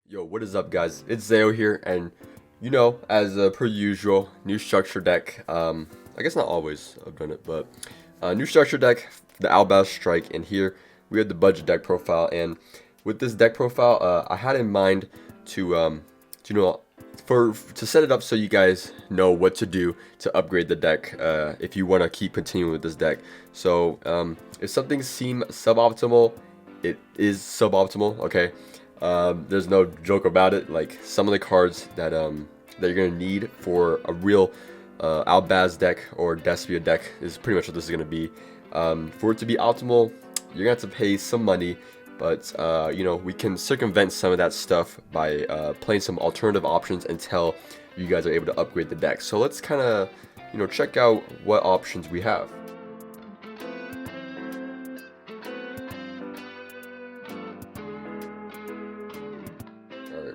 Yo, what is up, guys? It's Zayo here, and as per usual, new structure deck. I guess not always I've done it, but new structure deck, the Albaz Strike, and here we have the budget deck profile. And with this deck profile, I had in mind to to set it up so you guys know what to do to upgrade the deck if you want to keep continuing with this deck. So if something seems suboptimal, it is suboptimal. Okay. There's no joke about it. Like some of the cards that you're gonna need for a real Albaz deck or Despia deck is pretty much what this is gonna be. For it to be optimal, you're gonna have to pay some money, but we can circumvent some of that stuff by playing some alternative options until you guys are able to upgrade the deck. So let's kind of check out what options we have.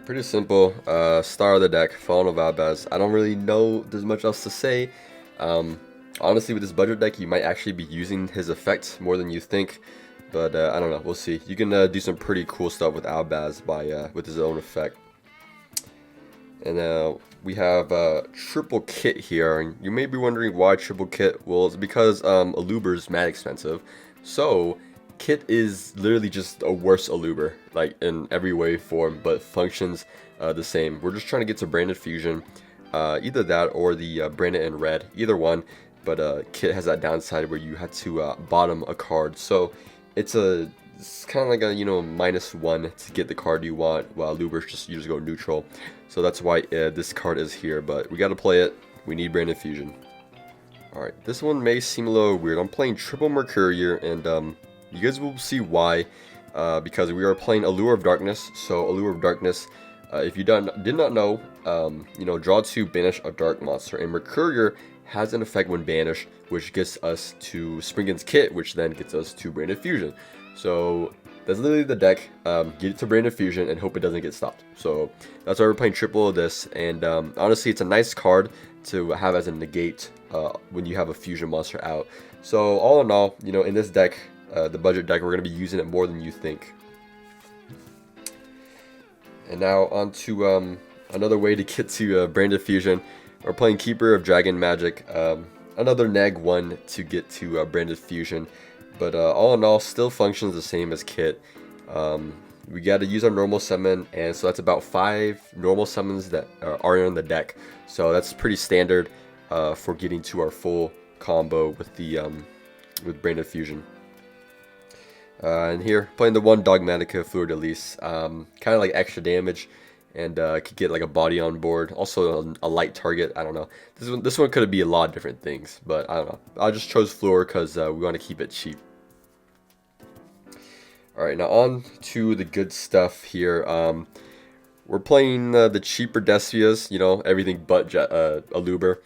Pretty simple. Star of the deck, Fallen of Albaz. I don't really know there's much else to say. Honestly, with this budget deck, you might actually be using his effect more than you think. But I don't know. We'll see. You can do some pretty cool stuff with Albaz with his own effect. And we have triple kit here. And you may be wondering why triple kit. Well, it's because Aluber's mad expensive. So Kit is literally just a worse Aluber, like in every way, form, but functions the same. We're just trying to get to Branded Fusion, either that or the Branded in red, either one. But Kit has that downside where you have to bottom a card, so it's kind of like a -1 to get the card you want, while Aluber's you just go neutral. So that's why this card is here, but we got to play it. We need Branded Fusion. All right, this one may seem a little weird. I'm playing triple Mercurier, and you guys will see why, because we are playing Allure of Darkness. So Allure of Darkness, if you did not know, draw to banish a dark monster, and Mercurier has an effect when banished, which gets us to Springen's Kit, which then gets us to Branded Fusion. So that's literally the deck. Get it to Branded Fusion and hope it doesn't get stopped. So that's why we're playing triple of this, and honestly, it's a nice card to have as a negate when you have a fusion monster out. So all in all, in this deck, the budget deck, we're going to be using it more than you think. And now on to another way to get to Branded Fusion. We're playing Keeper of Dragon Magic, another neg 1 to get to Branded Fusion, but all in all still functions the same as Kit. We got to use our normal summon, and so that's about 5 normal summons that are in the deck, so that's pretty standard for getting to our full combo with the with Branded Fusion. And here, playing the one Dogmatica Fleur de Lis, kind of like extra damage, and could get like a body on board, also a light target. I don't know. This one could be a lot of different things, but I don't know. I just chose Fleur because we want to keep it cheap. All right, now on to the good stuff here. We're playing the cheaper Despias, everything but Aluber.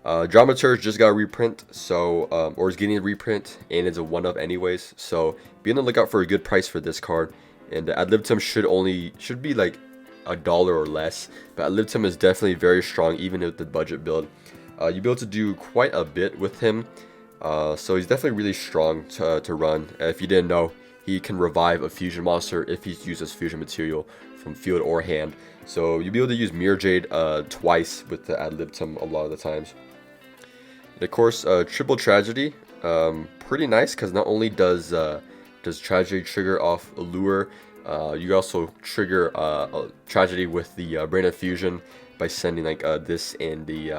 Dramaturge just got a reprint, so or is getting a reprint, and it's a 1-of anyways. So be on the lookout for a good price for this card. And Ad Libitum should be like $1 or less, but Ad Libitum is definitely very strong even with the budget build. You'll be able to do quite a bit with him, so he's definitely really strong to run. If you didn't know, he can revive a fusion monster if he uses fusion material from field or hand. So you'll be able to use Mirror Jade twice with the Ad Libitum a lot of the times. And of course, Triple Tragedy, pretty nice because not only does Tragedy trigger off Allure, you also trigger a Tragedy with the Branded Fusion by sending like this in the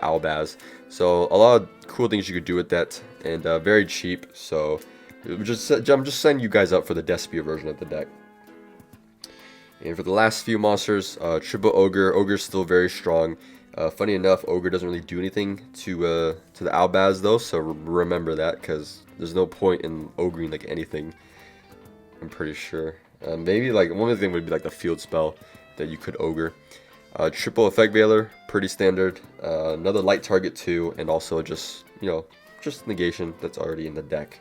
Albaz. So a lot of cool things you could do with that, and very cheap. So I'm just setting you guys up for the Despia version of the deck. And for the last few monsters, triple Ogre. Ogre's still very strong. Funny enough, Ogre doesn't really do anything to the Albaz though, so remember that, because there's no point in ogring like anything, I'm pretty sure. Maybe like one of the things would be like the field spell that you could ogre. Triple Effect Veiler, pretty standard. Another light target too, and also just negation that's already in the deck.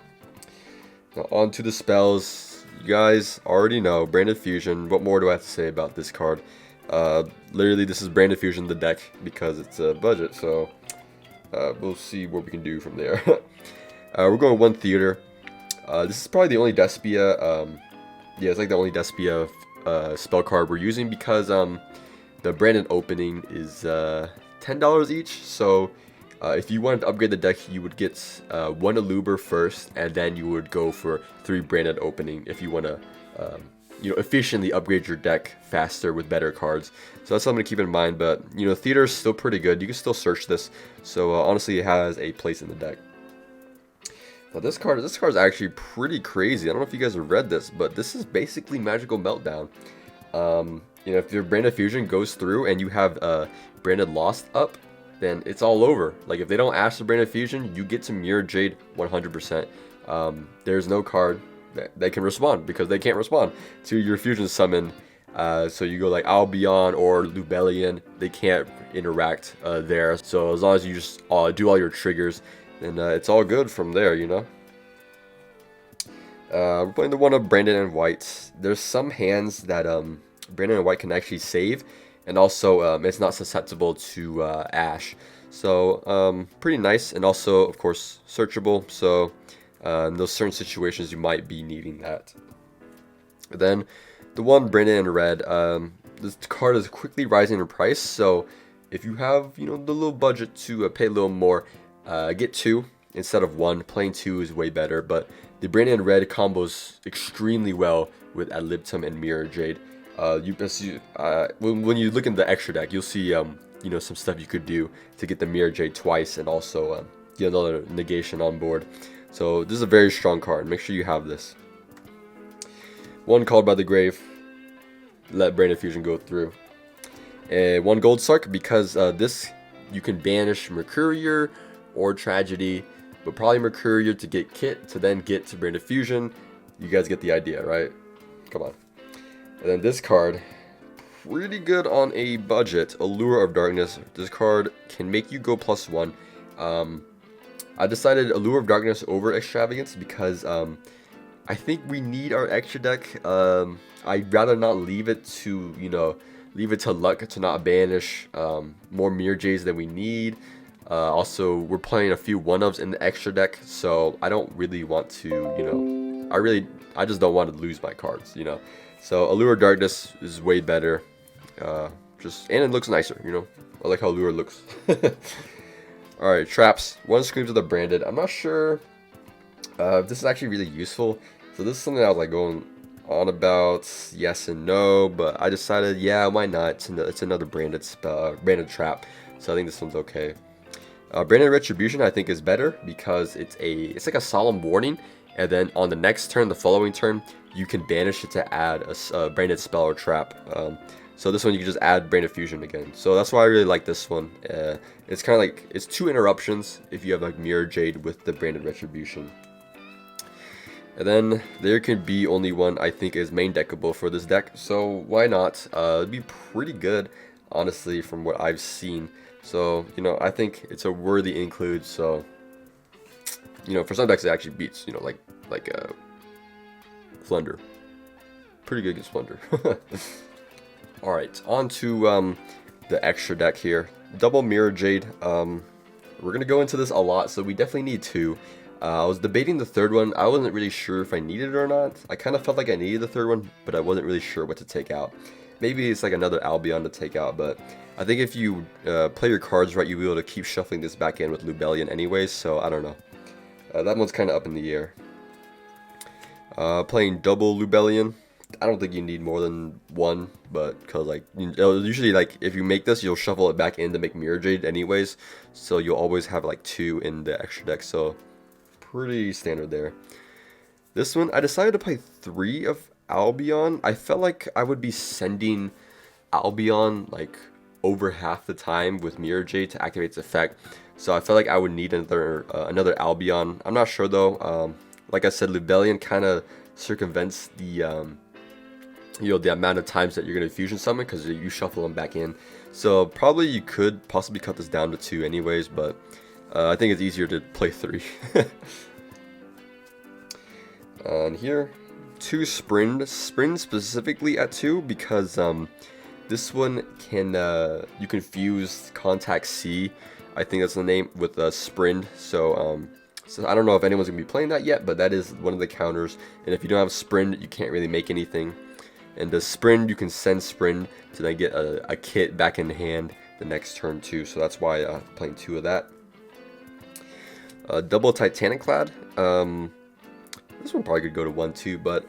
Now on to the spells. You guys already know Branded Fusion. What more do I have to say about this card? Literally, this is Branded Fusion the deck because it's a budget, so we'll see what we can do from there. We're going 1 Theater. This is probably the only Despia. Yeah, it's like the only Despia spell card we're using, because the branded opening is $10 each. So if you wanted to upgrade the deck, you would get 1 Aluber first, and then you would go for 3 branded opening if you want to efficiently upgrade your deck faster with better cards. So that's something to keep in mind. But theater is still pretty good. You can still search this. So honestly, it has a place in the deck. Now this card is actually pretty crazy. I don't know if you guys have read this, but this is basically Magical Meltdown. If your Branded Fusion goes through and you have Branded Lost up, then it's all over. Like, if they don't ask for Branded Fusion, you get to Mirror Jade 100%. There's no card that they can respond, because they can't respond to your fusion summon. So you go like Albion or Lubellion, they can't interact there. So as long as you just do all your triggers, then it's all good from there, We're playing the one of Brandon and White. There's some hands that Brandon and White can actually save, and also it's not susceptible to Ash. So pretty nice, and also of course searchable. So in those certain situations you might be needing that. Then the one Brandon and Red, this card is quickly rising in price. So if you have the little budget to pay a little more, get 2 instead of 1. Playing 2 is way better, but the Brandon and Red combos extremely well with Ad Libitum and Mirror Jade. When you look in the extra deck, you'll see some stuff you could do to get the Mirror Jade twice, and also get another negation on board. So this is a very strong card. Make sure you have this. One Called by the Grave. Let Branded Fusion go through. And 1 Gold Sark, because this you can banish Mercurier or Tragedy, but probably Mercurier to get Kit, to then get to Branded Fusion. You guys get the idea, right? Come on. And then this card, pretty good on a budget. Allure of Darkness. This card can make you go +1. I decided Allure of Darkness over Extravagance because I think we need our extra deck. I'd rather not leave it to luck to not banish more Mirror Jades than we need. Also, we're playing a few 1-ofs in the extra deck, so I don't really want to, I just don't want to lose my cards, So Allure of Darkness is way better. And it looks nicer, I like how Allure looks. Alright, traps. 1 Scream to the Branded. I'm not sure if this is actually really useful. So this is something I was like going on about, yes and no, but I decided, yeah, why not? It's another branded trap, so I think this one's okay. Branded Retribution I think is better, because it's like a solemn warning, and then on the next turn, the following turn, you can banish it to add a branded spell or trap. So this one you can just add Branded Fusion again. So that's why I really like this one. It's kind of like, it's 2 interruptions if you have like Mirror Jade with the Branded Retribution. And then there can be only one I think is main deckable for this deck. So why not? It'd be pretty good, honestly, from what I've seen. So, I think it's a worthy include. So, for some decks it actually beats, like Flunder. Pretty good against Flunder. Alright, on to the extra deck here. Double Mirror Jade. We're going to go into this a lot, so we definitely need 2. I was debating the 3rd one. I wasn't really sure if I needed it or not. I kind of felt like I needed the 3rd one, but I wasn't really sure what to take out. Maybe it's like another Albion to take out, but I think if you play your cards right, you'll be able to keep shuffling this back in with Lubellion anyways, so I don't know. That one's kind of up in the air. Playing double Lubellion. I don't think you need more than 1, but because usually if you make this, you'll shuffle it back in to make Mirror Jade anyways, so you'll always have 2 in the extra deck, so pretty standard there. This one, I decided to play 3 of Albion. I felt like I would be sending Albion over half the time with Mirror Jade to activate its effect, so I felt like I would need another Albion. I'm not sure though. Like I said, Lubellion kind of circumvents the the amount of times that you're going to fusion summon, because you shuffle them back in. So probably you could possibly cut this down to 2 anyways, but I think it's easier to play 3. And here, 2 Sprint specifically at 2, because this one can you can fuse Contact C, I think that's the name, with Sprint. So I don't know if anyone's gonna be playing that yet, but that is one of the counters. And if you don't have Sprint, you can't really make anything. And the Sprint, you can send Sprint to then get a kit back in hand the next turn too. So that's why I'm playing 2 of that. Double Titanic Clad. This one probably could go to 1-2, but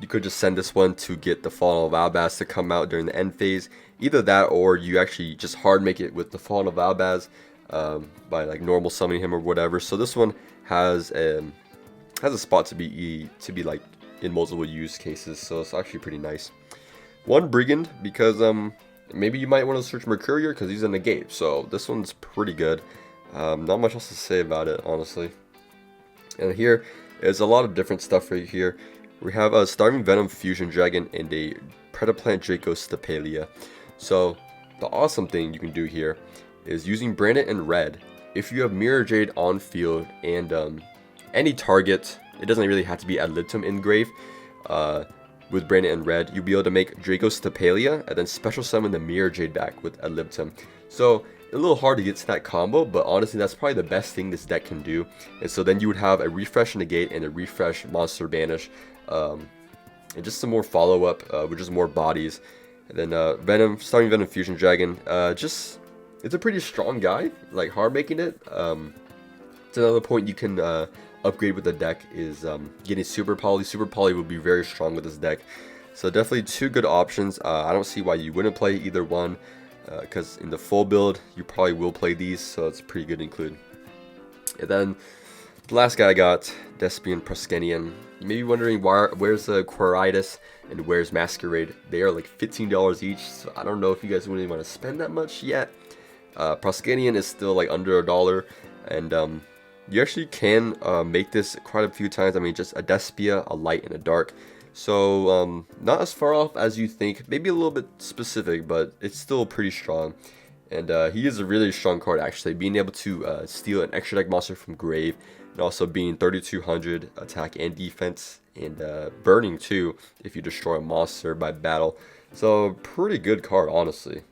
you could just send this one to get the Fallen of Albaz to come out during the end phase. Either that, or you actually just hard make it with the Fallen of Albaz by like normal summoning him or whatever. So this one has a spot to be like in multiple use cases, so it's actually pretty nice. 1 Brigand, because maybe you might want to search Mercurier because he's a negate. So this one's pretty good. Not much else to say about it, honestly. And here is a lot of different stuff right here. We have a Starving Venom Fusion Dragon and a Predaplant Draco Stapelia. So the awesome thing you can do here is using Branded in red. If you have Mirror Jade on field and any target, it doesn't really have to be Ad Libitum engrave. With Branded in red, you'll be able to make Draco Stapelia and then special summon the Mirror Jade back with Ad Libitum. So a little hard to get to that combo, but honestly that's probably the best thing this deck can do. And so then you would have a refresh negate and a refresh monster banish, and just some more follow-up with just more bodies. And then Starving Venom Fusion Dragon, it's a pretty strong guy, like hard making it. It's another point you can upgrade with the deck is getting Super Poly. Super Poly would be very strong with this deck. So definitely 2 good options. I don't see why you wouldn't play either one, because in the full build you probably will play these, so it's pretty good to include. And then the last guy I got, Despian Proskenian. You may be wondering where's the Quiritis and where's Masquerade. They are like $15 each, so I don't know if you guys really want to spend that much yet. Proskenian is still like under $1, and you actually can make this quite a few times. I mean, just a Despia, a light, and a dark. So not as far off as you think, maybe a little bit specific, but it's still pretty strong. And he is a really strong card actually, being able to steal an extra deck monster from grave, and also being 3200 attack and defense, and burning too if you destroy a monster by battle. So pretty good card, honestly.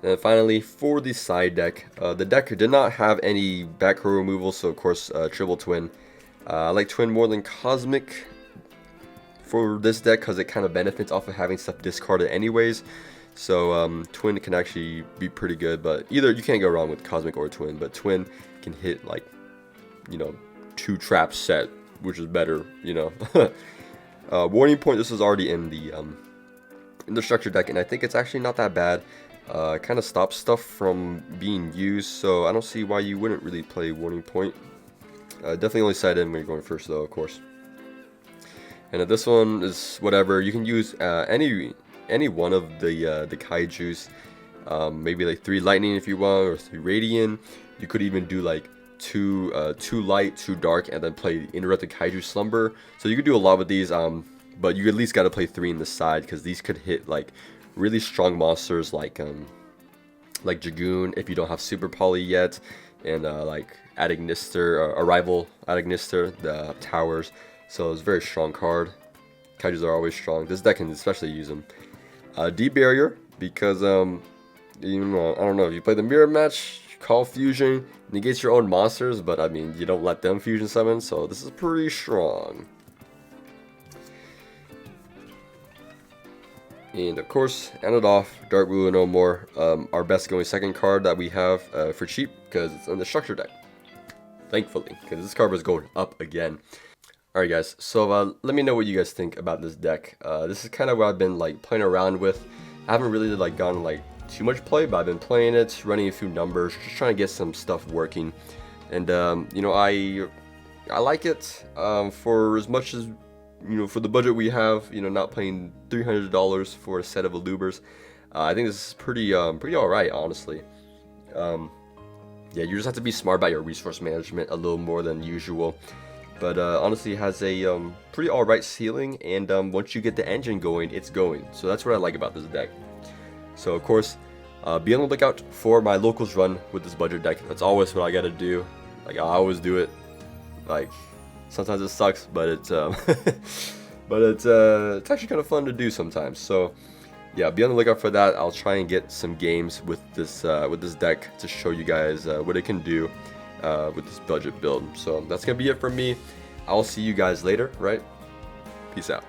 And finally, for the side deck, the deck did not have any back row removal, so of course triple Twin. I like Twin more than Cosmic for this deck because it kind of benefits off of having stuff discarded anyways. So Twin can actually be pretty good, but either you can't go wrong with Cosmic or Twin, but Twin can hit like, 2 traps set, which is better, Warning Point, this is already in the structure deck, and I think it's actually not that bad. Kind of stops stuff from being used, so I don't see why you wouldn't really play Warning Point. Definitely only side in when you're going first though, of course. And this one is whatever. You can use any one of the kaijus. Maybe like 3 lightning if you want, or 3 radiant. You could even do like 2 light, 2 dark, and then play interrupted kaiju slumber. So you could do a lot with these, but you at least got to play 3 in the side, because these could hit like really strong monsters like Dragoon if you don't have Super Poly yet, and like Adignister, Arrival Adignister, the towers. So it's a very strong card. Kaijus are always strong. This deck can especially use them. Deep Barrier, because I don't know, if you play the mirror match, call fusion, negates your own monsters, but I mean, you don't let them fusion summon, so this is pretty strong. And of course, end it off, Dark Blue and No More, our best going second card that we have for cheap, because it's in the structure deck. Thankfully, because this card was going up again. Alright guys, so let me know what you guys think about this deck. This is kind of what I've been like playing around with. I haven't really like gotten like too much play, but I've been playing it, running a few numbers, just trying to get some stuff working. And I like it for as much as, for the budget we have, not paying $300 for a set of Alubers. I think this is pretty alright, honestly. Yeah, you just have to be smart about your resource management a little more than usual. But honestly, it has a pretty alright ceiling, and once you get the engine going, it's going. So that's what I like about this deck. So of course, be on the lookout for my locals run with this budget deck. That's always what I gotta do. Like, I always do it. Like, sometimes it sucks, but it's it's actually kind of fun to do sometimes. So yeah, be on the lookout for that. I'll try and get some games with this deck to show you guys what it can do with this budget build. So that's gonna be it from me. I'll see you guys later, right? Peace out.